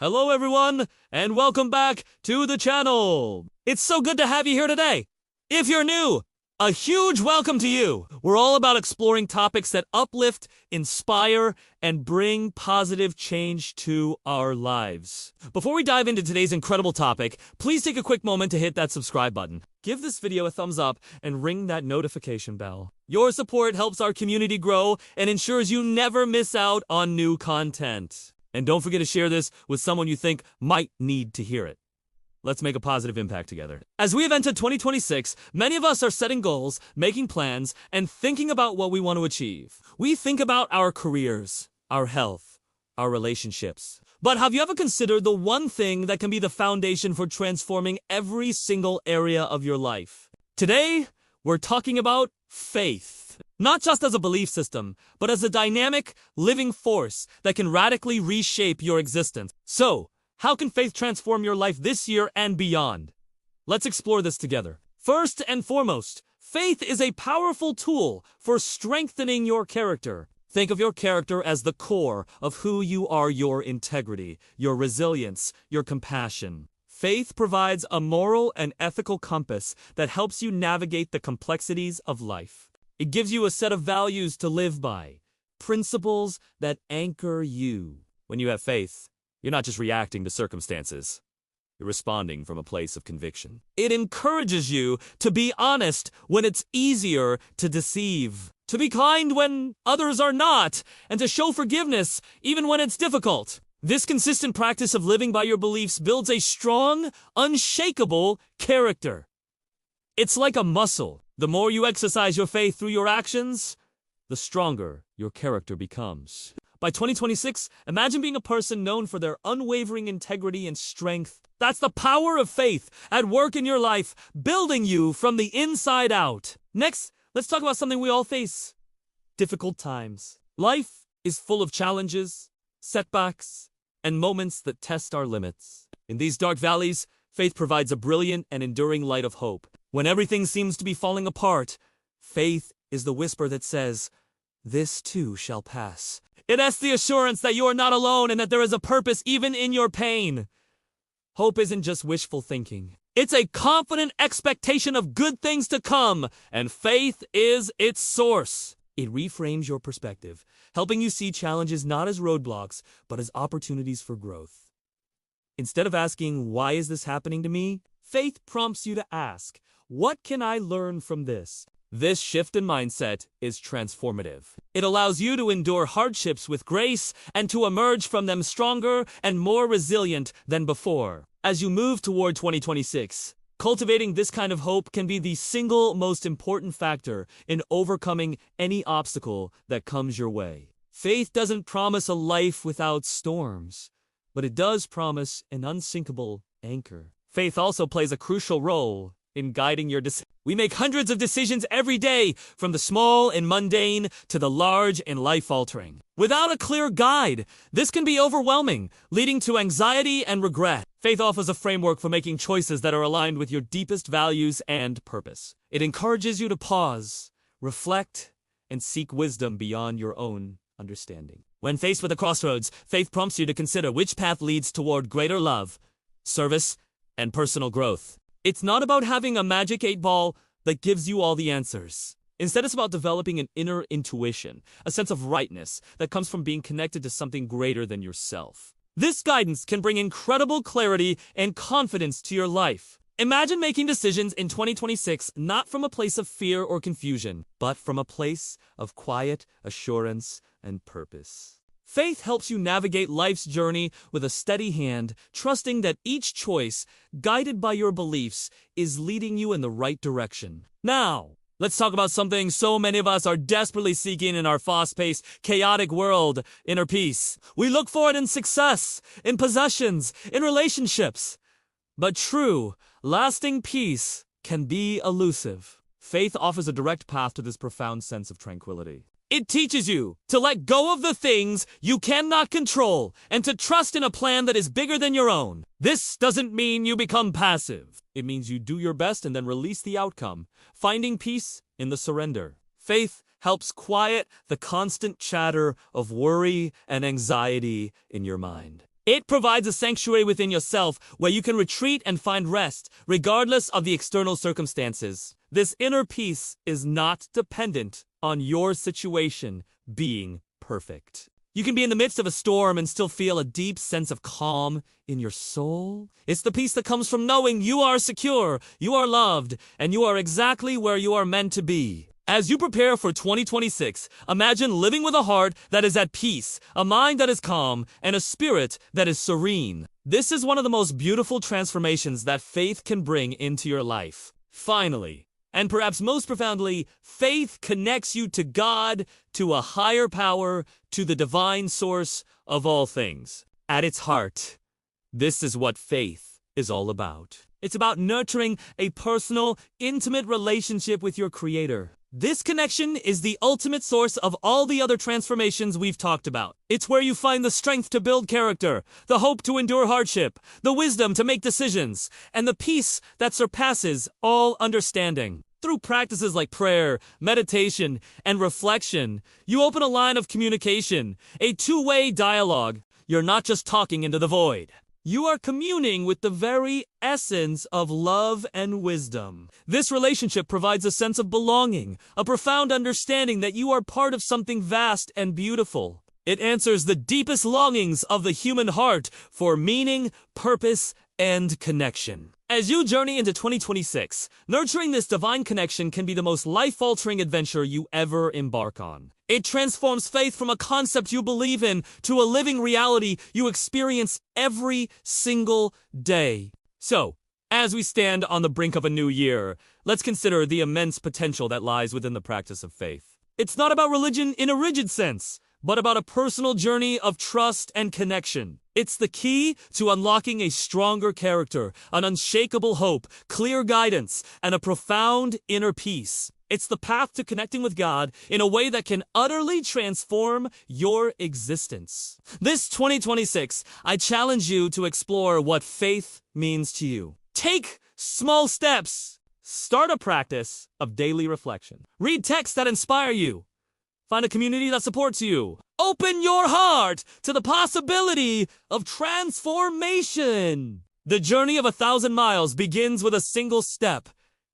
Hello everyone, and welcome back to the channel. It's so good to have you here today. If you're new, a huge welcome to you. We're all about exploring topics that uplift, inspire, and bring positive change to our lives. Before we dive into today's incredible topic, please take a quick moment to hit that subscribe button. Give this video a thumbs up and ring that notification bell. Your support helps our community grow and ensures you never miss out on new content. And don't forget to share this with someone you think might need to hear it. Let's make a positive impact together. As we have entered 2026, many of us are setting goals, making plans, and thinking about what we want to achieve. We think about our careers, our health, our relationships. But have you ever considered the one thing that can be the foundation for transforming every single area of your life? Today, we're talking about faith. Not just as a belief system, but as a dynamic, living force that can radically reshape your existence. So, how can faith transform your life this year and beyond? Let's explore this together. First and foremost, faith is a powerful tool for strengthening your character. Think of your character as the core of who you are: your integrity, your resilience, your compassion. Faith provides a moral and ethical compass that helps you navigate the complexities of life. It gives you a set of values to live by, principles that anchor you. When you have faith, you're not just reacting to circumstances. You're responding from a place of conviction. It encourages you to be honest when it's easier to deceive, to be kind when others are not, and to show forgiveness even when it's difficult. This consistent practice of living by your beliefs builds a strong, unshakable character. It's like a muscle. The more you exercise your faith through your actions, the stronger your character becomes. By 2026, imagine being a person known for their unwavering integrity and strength. That's the power of faith at work in your life, building you from the inside out. Next, let's talk about something we all face: difficult times. Life is full of challenges, setbacks, and moments that test our limits. In these dark valleys, faith provides a brilliant and enduring light of hope. When everything seems to be falling apart, faith is the whisper that says, "This too shall pass." It has the assurance that you are not alone and that there is a purpose even in your pain. Hope isn't just wishful thinking. It's a confident expectation of good things to come, and faith is its source. It reframes your perspective, helping you see challenges not as roadblocks, but as opportunities for growth. Instead of asking, "Why is this happening to me?" faith prompts you to ask, "What can I learn from this?" This shift in mindset is transformative. It allows you to endure hardships with grace and to emerge from them stronger and more resilient than before. As you move toward 2026, cultivating this kind of hope can be the single most important factor in overcoming any obstacle that comes your way. Faith doesn't promise a life without storms, but it does promise an unsinkable anchor. Faith also plays a crucial role in guiding your decisions. We make hundreds of decisions every day, from the small and mundane to the large and life-altering. Without a clear guide, this can be overwhelming, leading to anxiety and regret. Faith offers a framework for making choices that are aligned with your deepest values and purpose. It encourages you to pause, reflect, and seek wisdom beyond your own understanding. When faced with a crossroads, faith prompts you to consider which path leads toward greater love, service, and personal growth. It's not about having a magic 8-ball that gives you all the answers. Instead, it's about developing an inner intuition, a sense of rightness that comes from being connected to something greater than yourself. This guidance can bring incredible clarity and confidence to your life. Imagine making decisions in 2026 not from a place of fear or confusion, but from a place of quiet assurance and purpose. Faith helps you navigate life's journey with a steady hand, trusting that each choice, guided by your beliefs, is leading you in the right direction. Now, let's talk about something so many of us are desperately seeking in our fast-paced, chaotic world: inner peace. We look for it in success, in possessions, in relationships. But true, lasting peace can be elusive. Faith offers a direct path to this profound sense of tranquility. It teaches you to let go of the things you cannot control and to trust in a plan that is bigger than your own. This doesn't mean you become passive. It means you do your best and then release the outcome, finding peace in the surrender. Faith helps quiet the constant chatter of worry and anxiety in your mind. It provides a sanctuary within yourself where you can retreat and find rest, regardless of the external circumstances. This inner peace is not dependent on your situation being perfect. You can be in the midst of a storm and still feel a deep sense of calm in your soul. It's the peace that comes from knowing you are secure, you are loved, and you are exactly where you are meant to be. As you prepare for 2026, imagine living with a heart that is at peace, a mind that is calm, and a spirit that is serene. This is one of the most beautiful transformations that faith can bring into your life. Finally, and perhaps most profoundly, faith connects you to God, to a higher power, to the divine source of all things. At its heart, this is what faith is all about. It's about nurturing a personal, intimate relationship with your Creator. This connection is the ultimate source of all the other transformations we've talked about. It's where you find the strength to build character, the hope to endure hardship, the wisdom to make decisions, and the peace that surpasses all understanding. Through practices like prayer, meditation, and reflection, you open a line of communication, a two-way dialogue. You're not just talking into the void. You are communing with the very essence of love and wisdom. This relationship provides a sense of belonging, a profound understanding that you are part of something vast and beautiful. It answers the deepest longings of the human heart for meaning, purpose, and connection. As you journey into 2026, nurturing this divine connection can be the most life-altering adventure you ever embark on. It transforms faith from a concept you believe in to a living reality you experience every single day. So, as we stand on the brink of a new year, let's consider the immense potential that lies within the practice of faith. It's not about religion in a rigid sense, but about a personal journey of trust and connection. It's the key to unlocking a stronger character, an unshakable hope, clear guidance, and a profound inner peace. It's the path to connecting with God in a way that can utterly transform your existence. This 2026, I challenge you to explore what faith means to you. Take small steps. Start a practice of daily reflection. Read texts that inspire you. Find a community that supports you. Open your heart to the possibility of transformation. The journey of 1,000 miles begins with a single step,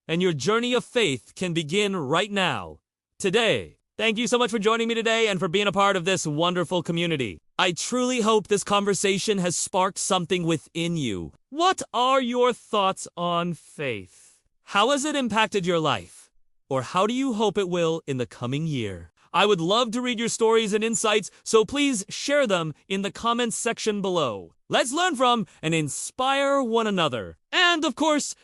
and your journey of faith can begin right now, today. Thank you so much for joining me today and for being a part of this wonderful community. I truly hope this conversation has sparked something within you. What are your thoughts on faith? How has it impacted your life? Or how do you hope it will in the coming year? I would love to read your stories and insights, so please share them in the comments section below. Let's learn from and inspire one another. And of course,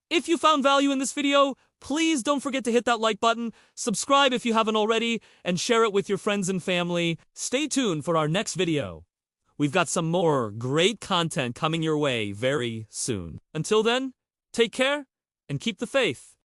if you found value in this video, please don't forget to hit that like button, subscribe if you haven't already, and share it with your friends and family. Stay tuned for our next video. We've got some more great content coming your way very soon. Until then, take care and keep the faith.